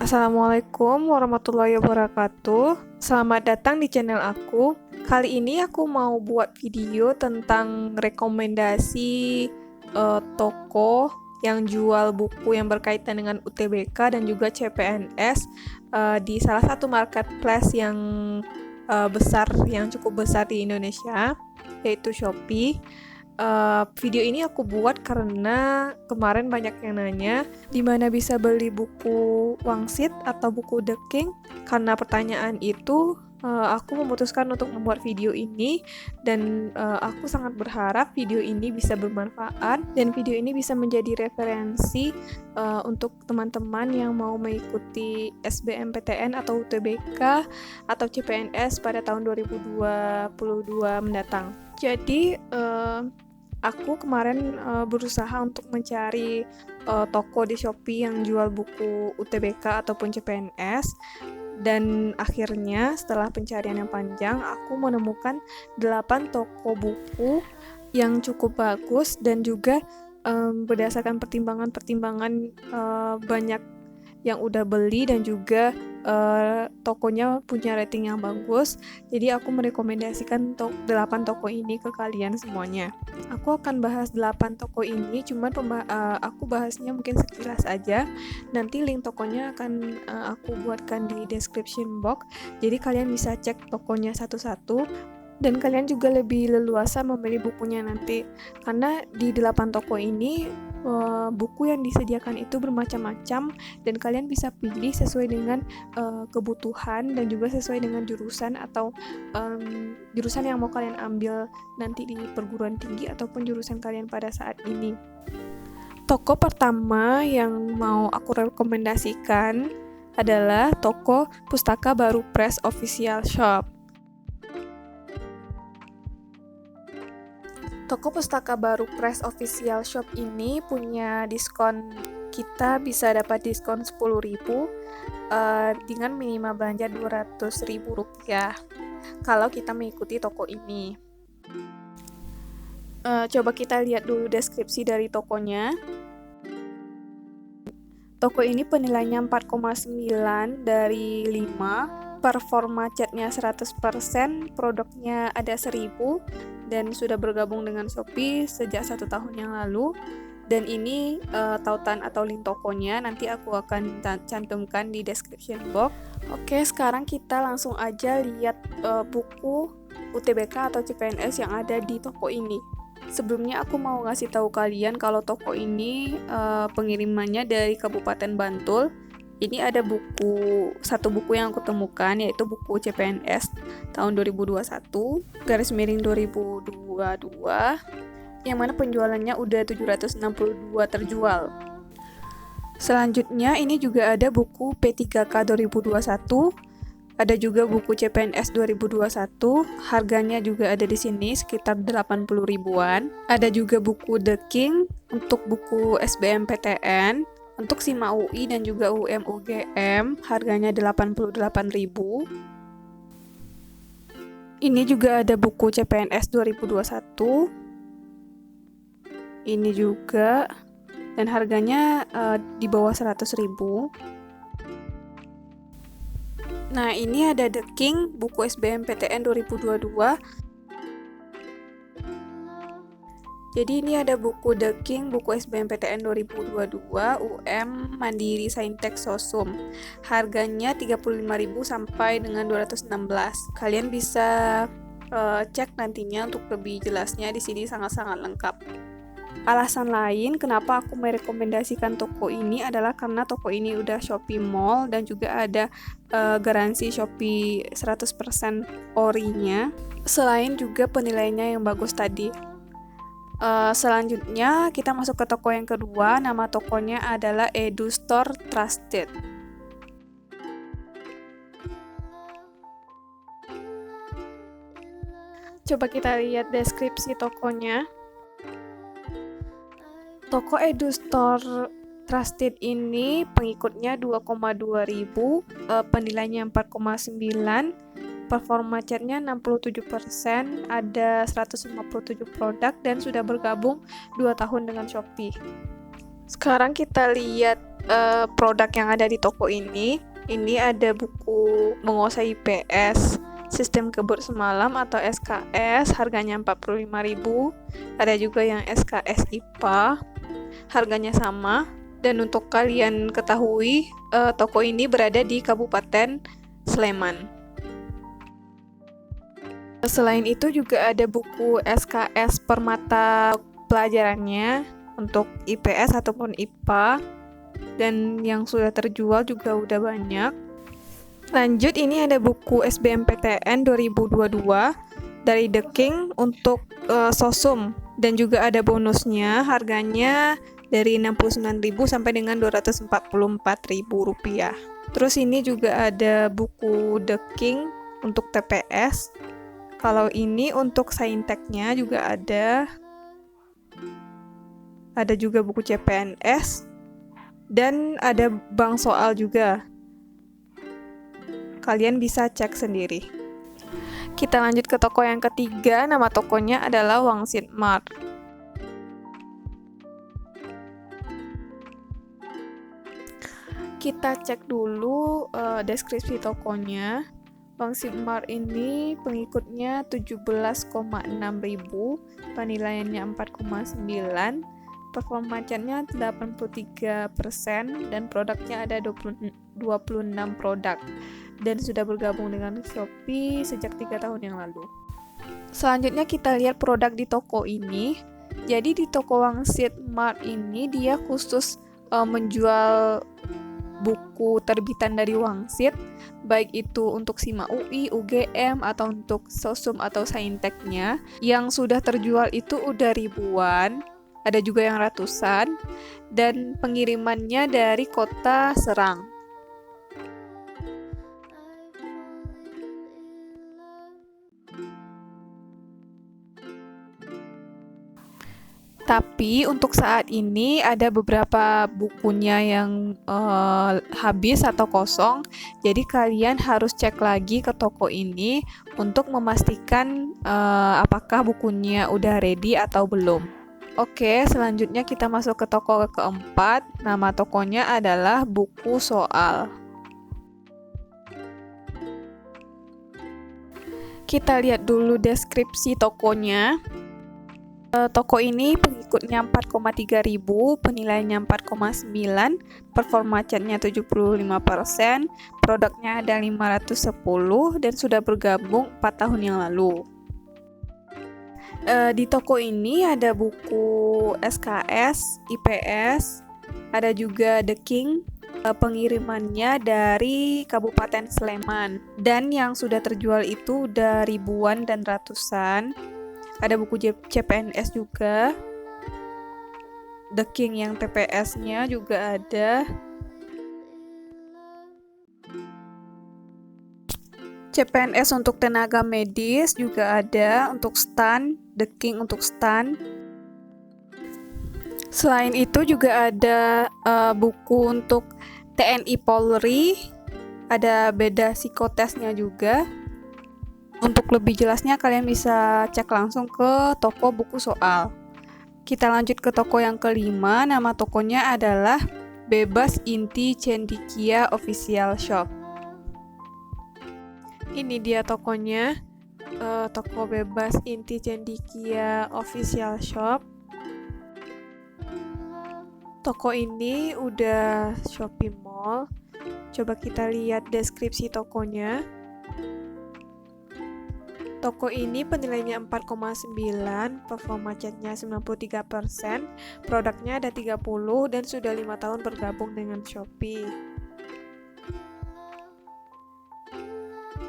Assalamualaikum warahmatullahi wabarakatuh. Selamat datang di channel aku. Kali ini aku mau buat video tentang rekomendasi toko yang jual buku yang berkaitan dengan UTBK dan juga CPNS di salah satu marketplace yang cukup besar di Indonesia, yaitu Shopee. Video ini aku buat karena kemarin banyak yang nanya di mana bisa beli buku wangsit atau buku The King. Karena pertanyaan itu, aku memutuskan untuk membuat video ini dan aku sangat berharap video ini bisa bermanfaat dan video ini bisa menjadi referensi untuk teman-teman yang mau mengikuti SBMPTN atau UTBK atau CPNS pada tahun 2022 mendatang. Jadi, aku kemarin berusaha untuk mencari toko di Shopee yang jual buku UTBK ataupun CPNS, dan akhirnya setelah pencarian yang panjang aku menemukan 8 toko buku yang cukup bagus dan juga berdasarkan pertimbangan banyak yang udah beli dan juga tokonya punya rating yang bagus. Jadi aku merekomendasikan 8 toko ini ke kalian semuanya. Aku akan bahas 8 toko ini, cuman aku bahasnya mungkin sekilas aja. Nanti link tokonya akan aku buatkan di description box. Jadi kalian bisa cek tokonya satu-satu dan kalian juga lebih leluasa memilih bukunya nanti. Karena di 8 toko ini buku yang disediakan itu bermacam-macam dan kalian bisa pilih sesuai dengan kebutuhan dan juga sesuai dengan jurusan atau jurusan yang mau kalian ambil nanti di perguruan tinggi ataupun jurusan kalian pada saat ini. Toko pertama yang mau aku rekomendasikan adalah toko Pustaka Baru Press Official Shop. Toko Pustaka Baru Press Official Shop ini punya diskon, kita bisa dapat diskon 10.000 dengan minimal belanja Rp200.000 kalau kita mengikuti toko ini. Coba kita lihat dulu deskripsi dari tokonya. Toko ini penilaiannya 4,9 dari 5. Performa catnya 100%, produknya ada 1000 dan sudah bergabung dengan Shopee sejak 1 tahun yang lalu. Dan ini tautan atau link tokonya nanti aku akan cantumkan di description box. Oke, sekarang kita langsung aja lihat buku UTBK atau CPNS yang ada di toko ini. Sebelumnya aku mau ngasih tahu kalian kalau toko ini pengirimannya dari Kabupaten Bantul. Ini ada satu buku yang aku temukan, yaitu buku CPNS tahun 2021 /2022 yang mana penjualannya udah 762 terjual. Selanjutnya ini juga ada buku P3K 2021, ada juga buku CPNS 2021, harganya juga ada di sini sekitar 80 ribuan. Ada juga buku The King untuk buku SBMPTN, untuk SIMA UI dan juga UM/UGM, harganya 88.000. Ini juga ada buku CPNS 2021. Ini juga, dan harganya di bawah 100.000. Nah, ini ada The King, buku SBMPTN 2022. Jadi ini ada buku The King, buku SBMPTN 2022, UM Mandiri Saintek Sosum. Harganya 35.000 sampai dengan 216. Kalian bisa cek nantinya untuk lebih jelasnya, di sini sangat-sangat lengkap. Alasan lain kenapa aku merekomendasikan toko ini adalah karena toko ini udah Shopee Mall dan juga ada garansi Shopee 100% ori-nya. Selain juga penilaiannya yang bagus tadi. Selanjutnya kita masuk ke toko yang kedua. Nama tokonya adalah Edu Store Trusted. Coba kita lihat deskripsi tokonya. Toko Edu Store Trusted ini pengikutnya 2,2 ribu, penilaiannya 4,9, performa catnya 67%, ada 157 produk dan sudah bergabung 2 tahun dengan Shopee. Sekarang kita lihat produk yang ada di toko ini. Ini ada buku Menguasai IPS Sistem Kebut Semalam atau SKS, harganya 45.000. Ada juga yang SKS IPA, harganya sama. Dan untuk kalian ketahui, toko ini berada di Kabupaten Sleman. Selain itu juga ada buku SKS per mata pelajarannya untuk IPS ataupun IPA, dan yang sudah terjual juga udah banyak. Lanjut, ini ada buku SBMPTN 2022 dari The King untuk Sosum, dan juga ada bonusnya, harganya dari 69.000 sampai dengan 244.000 rupiah. Terus ini juga ada buku The King untuk TPS. Kalau ini untuk Sainteknya juga ada juga buku CPNS, dan ada bank soal juga. Kalian bisa cek sendiri. Kita lanjut ke toko yang ketiga, nama tokonya adalah Wangsit Mart. Kita cek dulu deskripsi tokonya. Wangsit Mart ini pengikutnya 17,6 ribu, penilaiannya 4,9, performa chatnya 83%, dan produknya ada 26 produk, dan sudah bergabung dengan Shopee sejak 3 tahun yang lalu. Selanjutnya kita lihat produk di toko ini. Jadi di toko Wangsit Mart ini dia khusus menjual buku terbitan dari Wangsit, baik itu untuk SIMA UI, UGM, atau untuk Sosum atau Sainteknya. Yang sudah terjual itu udah ribuan, ada juga yang ratusan, dan pengirimannya dari kota Serang. Tapi untuk saat ini ada beberapa bukunya yang habis atau kosong, jadi kalian harus cek lagi ke toko ini untuk memastikan apakah bukunya udah ready atau belum. Oke, selanjutnya kita masuk ke toko keempat. Nama tokonya adalah Buku Soal. Kita lihat dulu deskripsi tokonya. Toko ini pengikutnya 4,3 ribu, penilaiannya 4,9, performa chatnya 75%, produknya ada 510, dan sudah bergabung 4 tahun yang lalu. Di toko ini ada buku SKS, IPS, ada juga The King, pengirimannya dari Kabupaten Sleman, dan yang sudah terjual itu udah ribuan dan ratusan. Ada buku CPNS juga, The King yang TPS-nya juga ada. CPNS untuk tenaga medis juga ada, untuk STAN, The King untuk STAN. Selain itu juga ada buku untuk TNI Polri, ada beda psikotesnya juga. Untuk lebih jelasnya kalian bisa cek langsung ke toko Buku Soal. Kita lanjut ke toko yang kelima, nama tokonya adalah Bebas Inti Cendikia Official Shop. Ini dia tokonya, toko Bebas Inti Cendikia Official Shop. Toko ini udah Shopee Mall. Coba kita lihat deskripsi tokonya. Toko ini penilaiannya 4,9, performa chatnya 93%, produknya ada 30, dan sudah 5 tahun bergabung dengan Shopee.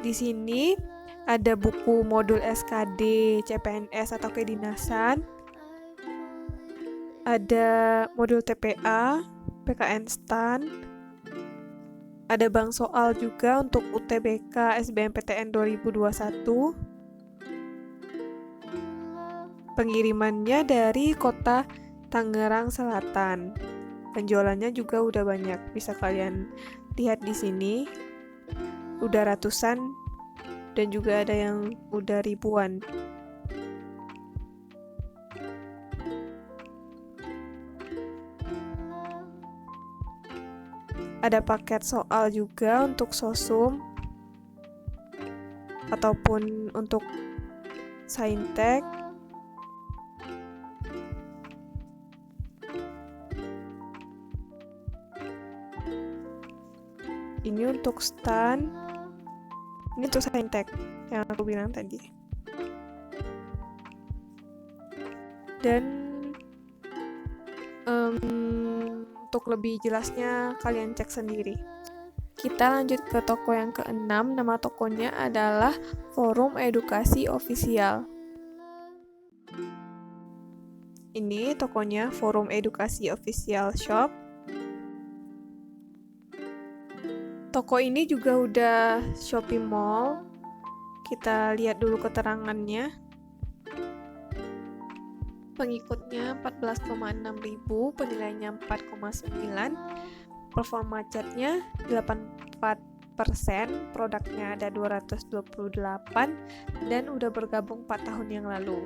Di sini ada buku modul SKD, CPNS atau kedinasan, ada modul TPA, PKN STAN, ada bank soal juga untuk UTBK SBMPTN 2021. Pengirimannya dari kota Tangerang Selatan. Penjualannya juga udah banyak, bisa kalian lihat di sini. Udah ratusan, dan juga ada yang udah ribuan. Ada paket soal juga untuk sosum ataupun untuk saintek. Ini untuk stan. Ini untuk saintek yang aku bilang tadi. Dan untuk lebih jelasnya kalian cek sendiri. Kita lanjut ke toko yang keenam. Nama tokonya adalah Forum Edukasi Official. Ini tokonya Forum Edukasi Official Shop. Toko ini juga udah Shopee Mall. Kita lihat dulu keterangannya. Pengikutnya 14,6.000, penilaiannya 4,9, performa chatnya 84%, produknya ada 228, dan udah bergabung 4 tahun yang lalu.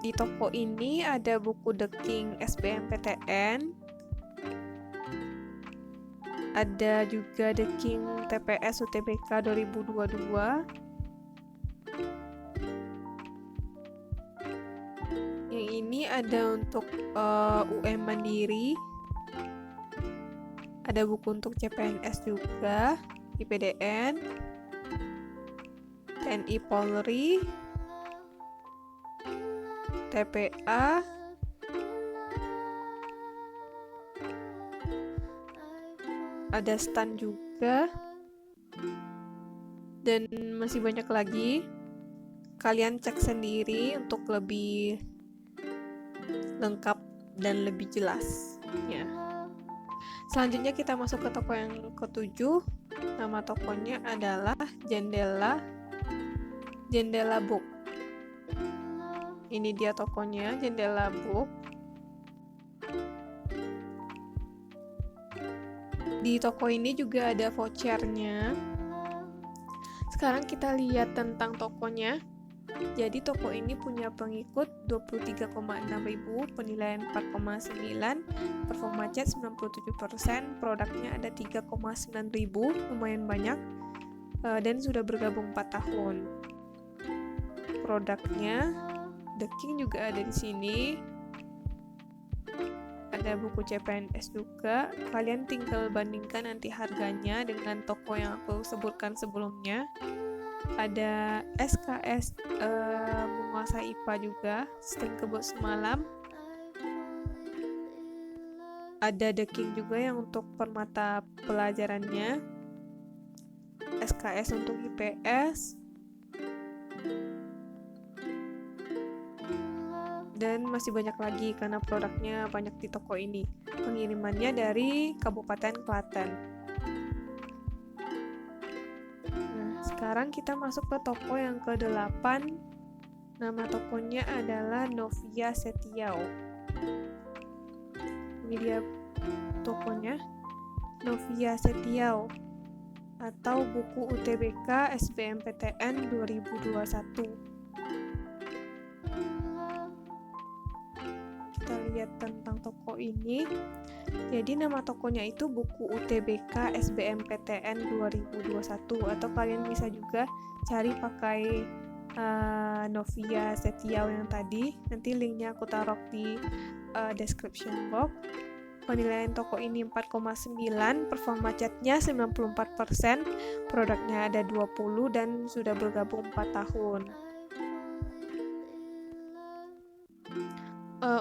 Di toko ini ada buku The King SBMPTN, ada juga The King TPS UTBK 2022, yang ini ada untuk UM Mandiri, ada buku untuk CPNS juga, IPDN, TNI Polri, TPA, ada stan juga, dan masih banyak lagi. Kalian cek sendiri untuk lebih lengkap dan lebih jelas ya. Selanjutnya kita masuk ke toko yang ketujuh. Nama tokonya adalah Jendela Book. Ini dia tokonya, Jendela Book. Di toko ini juga ada vouchernya. Sekarang kita lihat tentang tokonya. Jadi toko ini punya pengikut 23,6.000, penilaian 4,9, performa chat 97%, produknya ada 3,9.000, lumayan banyak, dan sudah bergabung 4 tahun. Produknya The King juga ada di sini. Ada buku CPNS juga. Kalian tinggal bandingkan nanti harganya dengan toko yang aku sebutkan sebelumnya. Ada SKS menguasai IPA juga, sistem kebut semalam. Ada The King juga yang untuk permata pelajarannya, SKS untuk IPS, dan masih banyak lagi karena produknya banyak di toko ini. Pengirimannya dari Kabupaten Klaten. Sekarang kita masuk ke toko yang ke-8. Nama tokonya adalah Novia Setiau. Ini dia tokonya, Novia Setiau, atau buku UTBK SBMPTN 2021. Kita lihat tentang toko ini. Jadi nama tokonya itu buku UTBK SBMPTN 2021, atau kalian bisa juga cari pakai Novia Setiau yang tadi. Nanti linknya aku taruh di description box. Penilaian toko ini 4,9, performa chatnya 94%, produknya ada 20, dan sudah bergabung 4 tahun.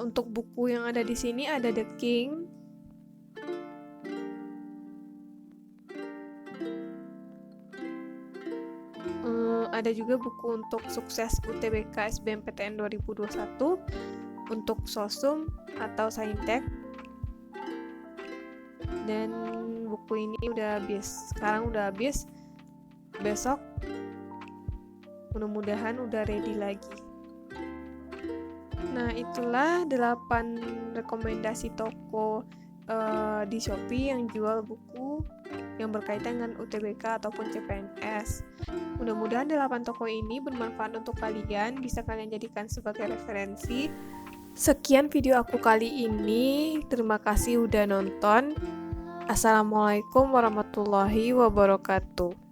Untuk buku yang ada di sini ada The King, ada juga buku untuk sukses UTBK SBMPTN 2021, untuk sosum atau saintek, dan buku ini udah habis. Sekarang udah habis, besok mudah-mudahan udah ready lagi. Nah, itulah 8 rekomendasi toko di Shopee yang jual buku yang berkaitan dengan UTBK ataupun CPNS. Mudah-mudahan 8 toko ini bermanfaat untuk kalian, bisa kalian jadikan sebagai referensi Sekian video aku kali ini. Terima kasih udah nonton. Assalamualaikum warahmatullahi wabarakatuh.